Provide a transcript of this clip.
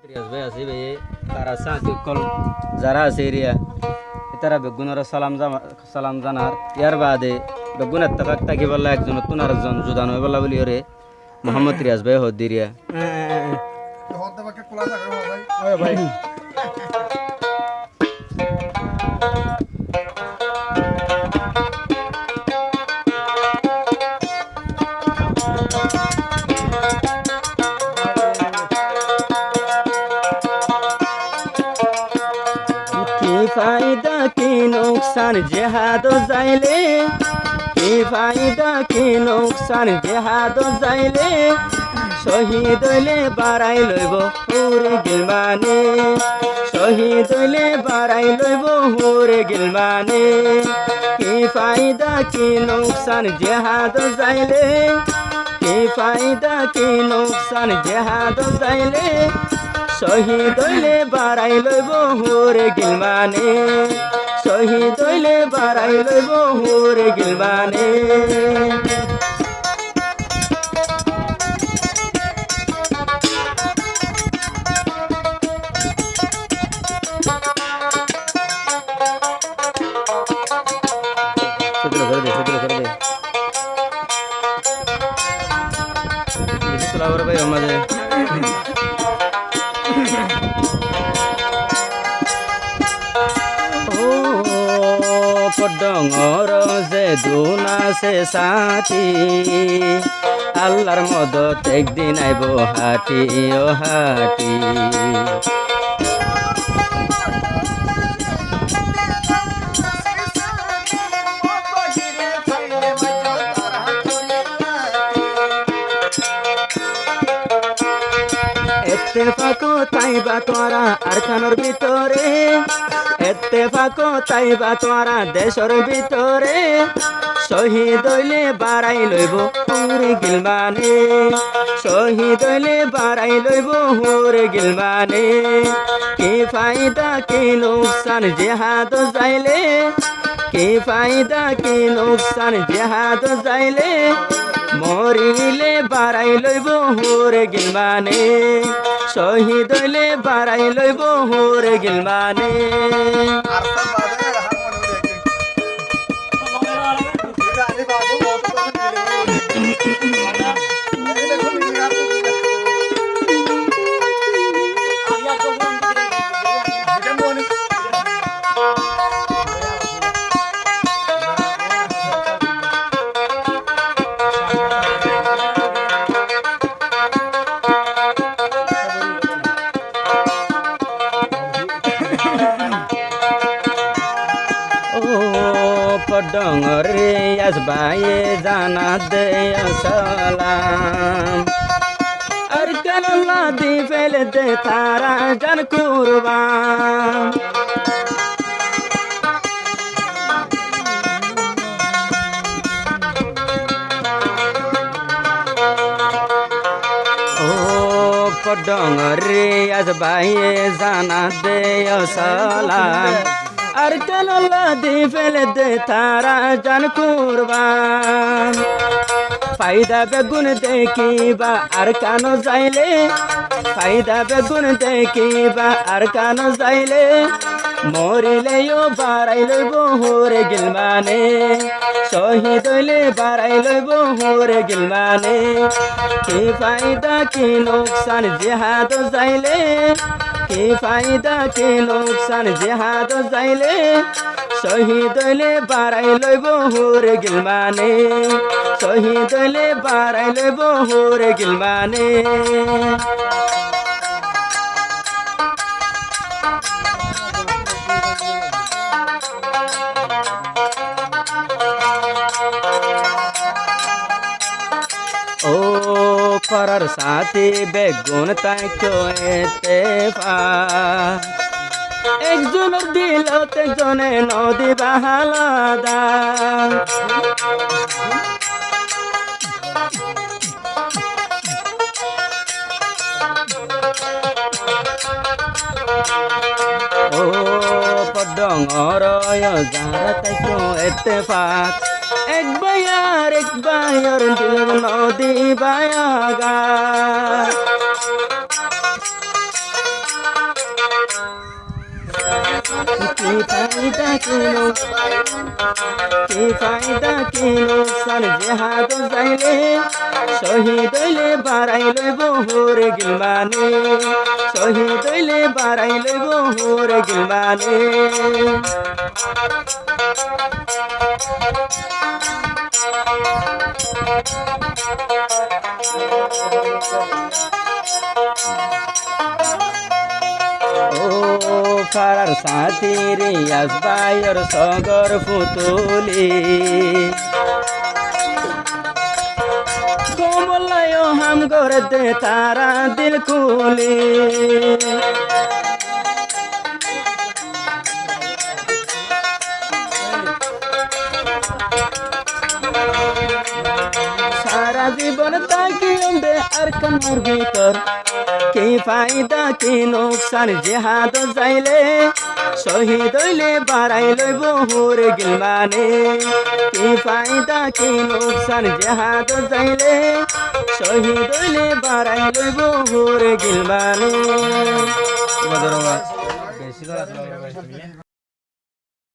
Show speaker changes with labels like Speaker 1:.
Speaker 1: রিয়াজ ভাই আছে ভাই তারা সাথে কল যারা আছে এরিয়া তারা বেগুনের সালাম জানার ইয়ার বাদে বেগুনের তাকাক তাকি বললা একজন নতুন আরেকজন জুদান হয়ে বললা বলি ওরে মোহাম্মদ রিয়াজ ভাই হদ্দিরিয়া
Speaker 2: ভাই
Speaker 1: কি ফায়দা কি নুকসান জেহাদ যাইলে কি ফায়দা কি নুকসান জেহাদ যাইলে শহীদ হইলে বাড়াই লইব হুরে গিলমানে শহীদ হইলে বাড়াই লইব হুরে গিলমানে কি ফায়দা কি নুকসান জেহাদ যাইলে কি ফায়দা কি নুকসান জেহাদ যাইলে শহীদ হইলে বাড়াই লইব হুরে গিলমানে শহীদ হইলে বাড়াই লইব হুরে গিলমানে সতেরো করে দে বেশি তোলা করে ভাই আমাদের পডঙর যে দুনা সে সাথী আল্লাহর মদত একদিন আইব হাটি ও হাটি এত্তেফাকো তাইবা তোরা আরখানোর ভিতরে এত্তেফাকো তাইবা তোরা দেশর ভিতরে শহীদ হইলে বাড়াই লইব হুরে গিলমানে শহীদ হইলে বাড়াই লইব হুরে গিলমানে কি ফায়দা কি নুকসান জেহাদ যাইলে কি ফায়দা কি নুকসান জেহাদ যাইলে মরিলে বাড়াই লইব হুরে গিলমানে শহীদ হইলে বাড়াই লইব হুরে গিলমানে পডঙরে আসবায়ে জানা দে সালাম আর কাল্লা দি ফেলে দে তারা জান কুরবান ও পডঙরে আসবায়ে জানা দে সালাম আর কাল্লা দি ফেলে দে তারা জান কুরবান ফায়দা বেগুন দেখিবা আর কানো যাইলে ফায়দা বেগুন দেখিবা আর কানো যাইলে মরিলেও বাড়াই লইব হুরে গিলমানে শহীদ হইলে বাড়াই লইব হুরে গিলমানে কি ফায়দা কি নুকসান জেহাদ যাইলে কি ফায়দা কি নুকসান জেহাদ যাইলে শহীদ হইলে বাড়াই লইব হুরে গিলমানে শহীদ হইলে বাড়াই লইব হুরে গিলমানে ও পরার সাথী বেগুন তাইকো এতেফাক একজনের দিলত একজনে নদী বাহালাদা ও পডঙর যারা তাইকো এতেফাক এক বায়ার দিল নদী বায়াগা কি ফায়দা কি নুকসান জেহাদ যাইলে শহীদ হইলে বাড়াই লইব হোরে গিলমানে শহীদ হইলে বাড়াই লইব হোরে গিলমানে ফারার সাথী রে আসবাইর সগর পুতুলি কোমলায় হাম করে দে তারা দিল কুলি সারা জীবন তাকি দে আর কামার ভিতর কি ফায়দা কি নুকসান জেহাদ যাইলে শহীদ হইলে বাড়াই লইব হোরে গিলমানে কি ফায়দা কি নুকসান জেহাদ যাইলে শহীদ হইলে বাড়াই লইব হোরে গিলমানে